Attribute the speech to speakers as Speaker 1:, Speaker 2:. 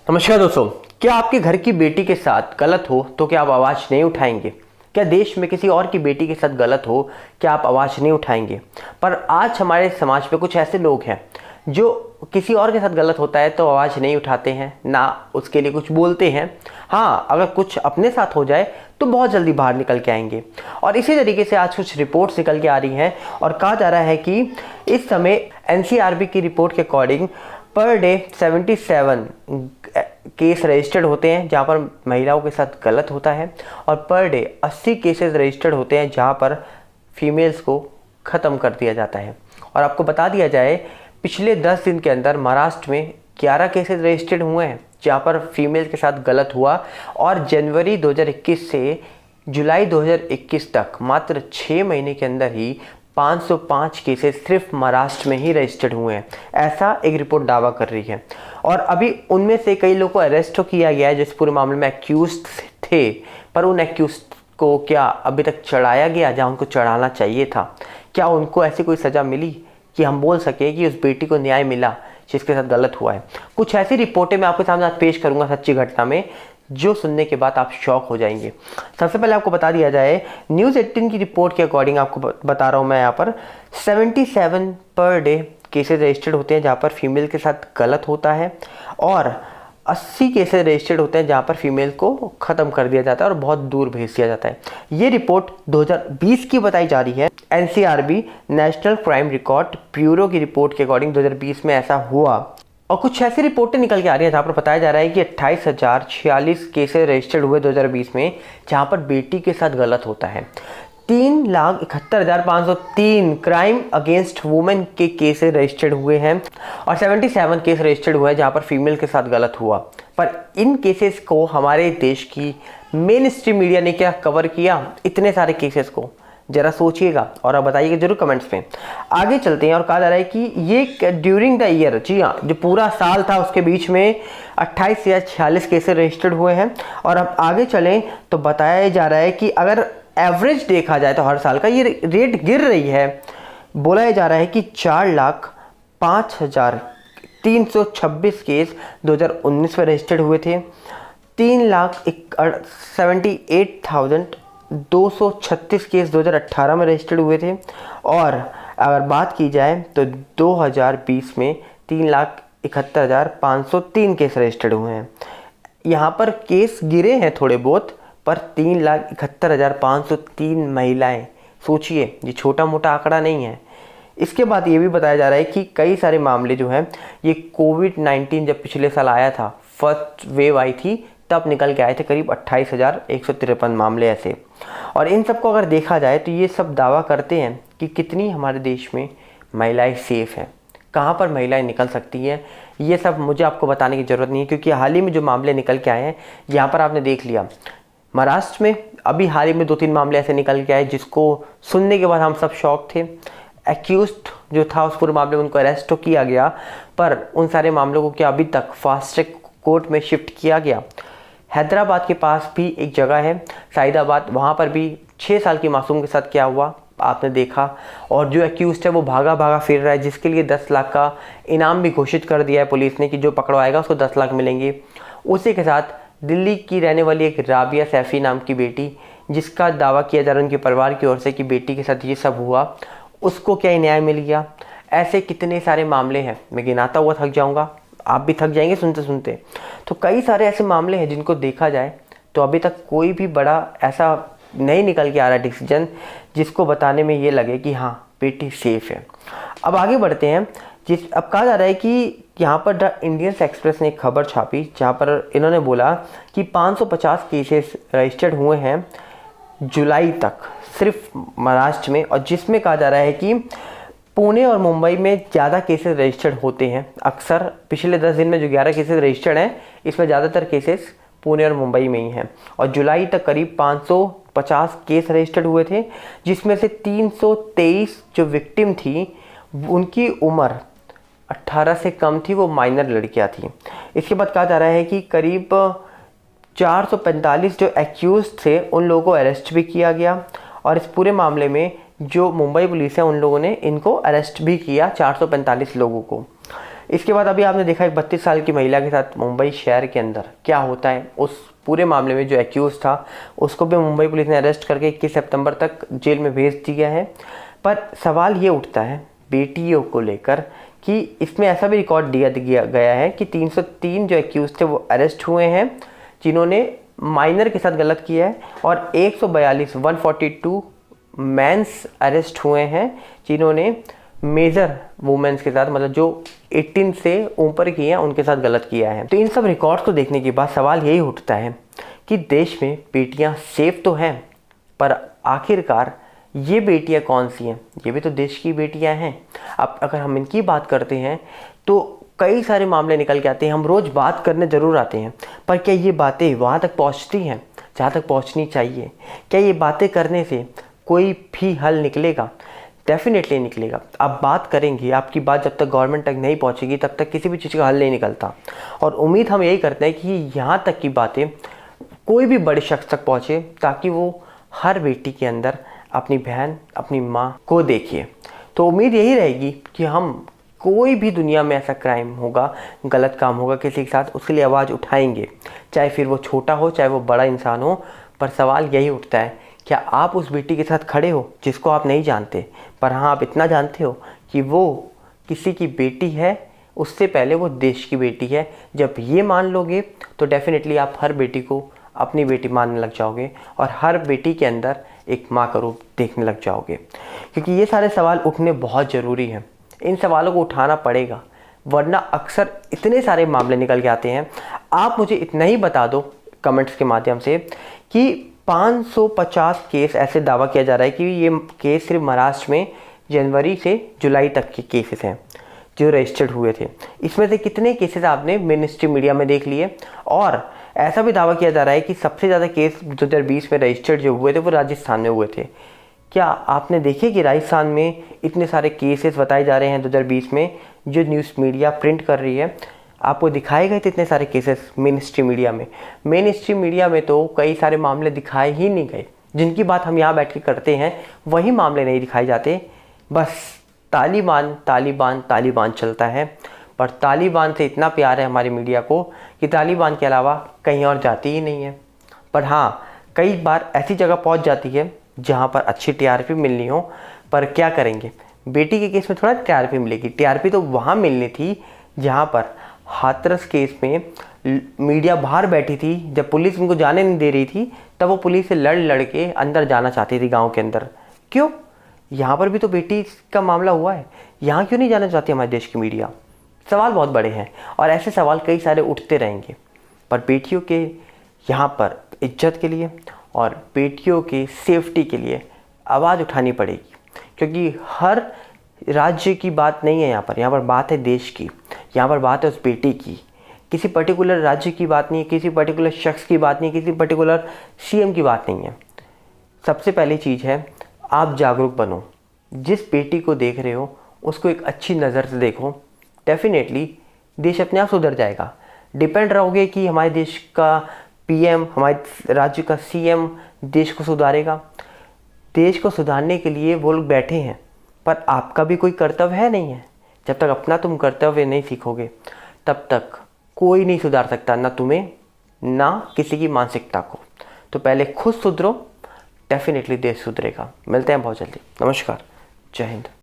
Speaker 1: नमस्कार दोस्तों, क्या आपके घर की बेटी के साथ गलत हो तो क्या आप आवाज़ नहीं उठाएंगे? क्या देश में किसी और की बेटी के साथ गलत हो क्या आप आवाज़ नहीं उठाएंगे? पर आज हमारे समाज में कुछ ऐसे लोग हैं जो किसी और के साथ गलत होता है तो आवाज़ नहीं उठाते हैं, ना उसके लिए कुछ बोलते हैं। हाँ, अगर कुछ अपने साथ हो जाए तो बहुत जल्दी बाहर निकल के आएंगे। और इसी तरीके से आज कुछ रिपोर्ट्स निकल के आ रही हैं और कहा जा रहा है कि इस समय एनसीआरबी की रिपोर्ट के according per day 77 case registered होते हैं जहां पर महिलाओं के साथ गलत होता है और पर डे 80 केसेस रजिस्टर्ड होते हैं जहां पर फीमेल्स को ख़त्म कर दिया जाता है। और आपको बता दिया जाए, पिछले 10 दिन के अंदर महाराष्ट्र में 11 केसेस रजिस्टर्ड हुए हैं जहां पर फीमेल के साथ गलत हुआ। और जनवरी 2021 से जुलाई 2021 तक मात्र 6 महीने के अंदर ही 505 केसेस सिर्फ महाराष्ट्र में ही रजिस्टर्ड हुए हैं, ऐसा एक रिपोर्ट दावा कर रही है। और अभी उनमें से कई लोगों को अरेस्ट तो किया गया है जिस पूरे मामले में एक्यूज्ड थे, पर उन एक्यूज्ड को क्या अभी तक चढ़ाया गया जहां उनको चढ़ाना चाहिए था? क्या उनको ऐसी कोई सज़ा मिली कि हम बोल सके कि उस बेटी को न्याय मिला जिसके साथ गलत हुआ है? कुछ ऐसी रिपोर्टें मैं आपके सामने आज पेश करूंगा सच्ची घटना में, जो सुनने के बाद आप शॉक हो जाएंगे। सबसे पहले आपको बता दिया जाए, न्यूज़ 18 की रिपोर्ट के अकॉर्डिंग आपको बता रहा हूँ मैं यहाँ पर 77 पर डे केसेस रजिस्टर्ड होते हैं जहाँ पर फीमेल के साथ गलत होता है और 80 केसेस रजिस्टर्ड होते हैं जहाँ पर फीमेल को ख़त्म कर दिया जाता है और बहुत दूर भेज दिया जाता है। ये रिपोर्ट 2020 की बताई जा रही है। NCRB national crime record bureau की रिपोर्ट के अकॉर्डिंग 2020 में ऐसा हुआ। और कुछ ऐसी रिपोर्टें निकल के आ रही हैं जहाँ पर बताया जा रहा है कि 28,046 केसेस रजिस्टर्ड हुए 2020 में जहाँ पर बेटी के साथ गलत होता है। 3,71,503 क्राइम अगेंस्ट वुमेन के केसेस रजिस्टर्ड हुए हैं और 77 केस रजिस्टर्ड हुए हैं जहाँ पर फीमेल के साथ गलत हुआ। पर इन केसेस को हमारे देश की मेन स्ट्रीम मीडिया ने क्या कवर किया? इतने सारे केसेस को जरा सोचिएगा और आप बताइएगा जरूर कमेंट्स में। आगे चलते हैं और कहा जा रहा है कि ये ड्यूरिंग द ईयर, जी हाँ, जो पूरा साल था उसके बीच में 28 या 46 केसेस रजिस्टर्ड हुए हैं। और अब आगे चलें तो बताया जा रहा है कि अगर एवरेज देखा जाए तो हर साल का ये रेट गिर रही है। बोला जा रहा है कि 4,05,326 केस 2019 में रजिस्टर्ड हुए थे, 3,78,236 केस 2018 में रजिस्टर्ड हुए थे और अगर बात की जाए तो 2020 में 3,71,503 केस रजिस्टर्ड हुए हैं। यहाँ पर केस गिरे हैं थोड़े बहुत, पर 3,71,503 महिलाएं, सोचिए, ये छोटा मोटा आंकड़ा नहीं है। इसके बाद ये भी बताया जा रहा है कि कई सारे मामले जो हैं ये कोविड-19 जब पिछले साल आया था, फर्स्ट वेव आई थी, तब निकल के आए थे करीब 28,153 मामले ऐसे। और इन सब को अगर देखा जाए तो ये सब दावा करते हैं कि कितनी हमारे देश में महिलाएं सेफ़ हैं, कहाँ पर महिलाएं निकल सकती हैं। ये सब मुझे आपको बताने की ज़रूरत नहीं है क्योंकि हाल ही में जो मामले निकल के आए हैं यहाँ पर आपने देख लिया। महाराष्ट्र में अभी हाल ही में 2-3 मामले ऐसे निकल के आए जिसको सुनने के बाद हम सब शॉक थे। एक्यूज्ड जो था उस पूरे मामले में उनको अरेस्ट तो किया गया, पर उन सारे मामलों को क्या अभी तक फास्ट ट्रैक कोर्ट में शिफ्ट किया गया? हैदराबाद के पास भी एक जगह है सईदाबाद, वहाँ पर भी 6 साल की मासूम के साथ क्या हुआ आपने देखा। और जो एक्यूज्ड है वो भागा फिर रहा है, जिसके लिए 10 लाख का इनाम भी घोषित कर दिया है पुलिस ने कि जो पकड़वाएगा उसको 10 लाख मिलेंगे। उसी के साथ दिल्ली की रहने वाली एक राबिया सैफी नाम की बेटी, जिसका दावा किया जा रहा है उनके परिवार की ओर से कि बेटी के साथ ये सब हुआ, उसको क्या न्याय मिल गया? ऐसे कितने सारे मामले हैं, मैं गिनाता हुआ थक जाऊँगा, आप भी थक जाएंगे सुनते सुनते। तो कई सारे ऐसे मामले हैं जिनको देखा जाए तो अभी तक कोई भी बड़ा ऐसा नहीं निकल के आ रहा डिसीजन जिसको बताने में ये लगे कि हाँ बेटी सेफ़ है। अब आगे बढ़ते हैं। अब कहा जा रहा है कि यहाँ पर द इंडियन एक्सप्रेस ने एक खबर छापी जहाँ पर इन्होंने बोला कि 550 केसेस रजिस्टर्ड हुए हैं जुलाई तक सिर्फ महाराष्ट्र में, और जिसमें कहा जा रहा है कि पुणे और मुंबई में ज़्यादा केसेस रजिस्टर्ड होते हैं। अक्सर पिछले 10 दिन में जो 11 केसेस रजिस्टर्ड हैं इसमें ज़्यादातर केसेस पुणे और मुंबई में ही हैं। और जुलाई तक करीब 550 केस रजिस्टर्ड हुए थे, जिसमें से 323 जो विक्टिम थी उनकी उम्र 18 से कम थी, वो माइनर लड़कियां थी। इसके बाद कहा जा रहा है कि करीब 445 जो एक्यूज थे उन लोगों को अरेस्ट भी किया गया और इस पूरे मामले में जो मुंबई पुलिस है उन लोगों ने इनको अरेस्ट भी किया, 445 लोगों को। इसके बाद अभी आपने देखा एक 32 साल की महिला के साथ मुंबई शहर के अंदर क्या होता है। उस पूरे मामले में जो एक्यूज था उसको भी मुंबई पुलिस ने अरेस्ट करके 21 सितंबर तक जेल में भेज दिया है। पर सवाल ये उठता है बेटियों को लेकर कि इसमें ऐसा भी रिकॉर्ड दिया गया है कि 303 जो एक्यूज थे वो अरेस्ट हुए हैं जिन्होंने माइनर के साथ गलत किया है, और 142 मेंस अरेस्ट हुए हैं जिन्होंने मेजर वुमेन्स के साथ, मतलब जो 18 से ऊपर की हैं उनके साथ गलत किया है। तो इन सब रिकॉर्ड्स को देखने के बाद सवाल यही उठता है कि देश में बेटियां सेफ तो हैं, पर आखिरकार ये बेटियां कौन सी हैं? ये भी तो देश की बेटियां हैं। अब अगर हम इनकी बात करते हैं तो कई सारे मामले निकल के आते हैं, हम रोज़ बात करने ज़रूर आते हैं, पर क्या ये बातें वहाँ तक पहुँचती हैं जहाँ तक पहुँचनी चाहिए? क्या ये बातें करने से कोई भी हल निकलेगा? डेफिनेटली निकलेगा। आप बात करेंगे, आपकी बात जब तक गवर्नमेंट तक नहीं पहुंचेगी तब तक किसी भी चीज़ का हल नहीं निकलता। और उम्मीद हम यही करते हैं कि यहाँ तक की बातें कोई भी बड़े शख्स तक पहुँचे ताकि वो हर बेटी के अंदर अपनी बहन, अपनी माँ को देखिए। तो उम्मीद यही रहेगी कि हम कोई भी दुनिया में ऐसा क्राइम होगा, गलत काम होगा किसी के साथ, उसके लिए आवाज़ उठाएंगे, चाहे फिर वो छोटा हो चाहे वो बड़ा इंसान हो। पर सवाल यही उठता है, क्या आप उस बेटी के साथ खड़े हो जिसको आप नहीं जानते, पर हाँ आप इतना जानते हो कि वो किसी की बेटी है, उससे पहले वो देश की बेटी है? जब ये मान लोगे तो डेफिनेटली आप हर बेटी को अपनी बेटी मानने लग जाओगे और हर बेटी के अंदर एक माँ का रूप देखने लग जाओगे। क्योंकि ये सारे सवाल उठने बहुत ज़रूरी हैं, इन सवालों को उठाना पड़ेगा, वरना अक्सर इतने सारे मामले निकल के आते हैं। आप मुझे इतना ही बता दो कमेंट्स के माध्यम से कि 550 केस ऐसे दावा किया जा रहा है कि ये केस सिर्फ महाराष्ट्र में जनवरी से जुलाई तक के केसेस हैं जो रजिस्टर्ड हुए थे। इसमें से कितने केसेस आपने मिनिस्ट्री मीडिया में देख लिए, और ऐसा भी दावा किया जा रहा है कि सबसे ज़्यादा केस 2020 में रजिस्टर्ड जो हुए थे वो राजस्थान में हुए थे। क्या आपने देखे कि राजस्थान में इतने सारे केसेस बताए जा रहे हैं 2020 में, जो न्यूज़ मीडिया प्रिंट कर रही है? आपको दिखाए गए थे इतने सारे केसेस मिनिस्ट्री मीडिया में? मिनिस्ट्री मीडिया में तो कई सारे मामले दिखाए ही नहीं गए। जिनकी बात हम यहाँ बैठ के करते हैं वही मामले नहीं दिखाए जाते। बस तालिबान तालिबान तालिबान चलता है। पर तालिबान से इतना प्यार है हमारी मीडिया को कि तालिबान के अलावा कहीं और जाती ही नहीं है। पर हाँ, कई बार ऐसी जगह पहुँच जाती है जहाँ पर अच्छी टीआरपी मिलनी हो, पर क्या करेंगे, बेटी के केस में थोड़ा टीआरपी मिलेगी। टीआरपी तो वहाँ मिलनी थी जहाँ पर हाथरस केस में मीडिया बाहर बैठी थी, जब पुलिस उनको जाने नहीं दे रही थी तब वो पुलिस से लड़ के अंदर जाना चाहती थी गांव के अंदर। क्यों? यहाँ पर भी तो बेटी का मामला हुआ है, यहाँ क्यों नहीं जाना चाहती हमारे देश की मीडिया? सवाल बहुत बड़े हैं और ऐसे सवाल कई सारे उठते रहेंगे। पर बेटियों के यहाँ पर इज्जत के लिए और बेटियों की सेफ्टी के लिए आवाज़ उठानी पड़ेगी, क्योंकि हर राज्य की बात नहीं है यहाँ पर बात है देश की, यहाँ पर बात है उस बेटी की। किसी पर्टिकुलर राज्य की बात नहीं है, किसी पर्टिकुलर शख्स की बात नहीं है, किसी पर्टिकुलर सीएम की बात नहीं है। सबसे पहली चीज़ है आप जागरूक बनो। जिस बेटी को देख रहे हो उसको एक अच्छी नज़र से देखो, डेफिनेटली देश अपने आप सुधर जाएगा। डिपेंड रहोगे कि हमारे देश का पीएम, हमारे राज्य का सीएम देश को सुधारेगा। देश को सुधारने के लिए वो लोग बैठे हैं, पर आपका भी कोई कर्तव्य है नहीं है। जब तक अपना तुम कर्तव्य नहीं सीखोगे तब तक कोई नहीं सुधार सकता, ना तुम्हें ना किसी की मानसिकता को। तो पहले खुद सुधरो, डेफिनेटली देश सुधरेगा। मिलते हैं बहुत जल्दी। नमस्कार, जय हिंद।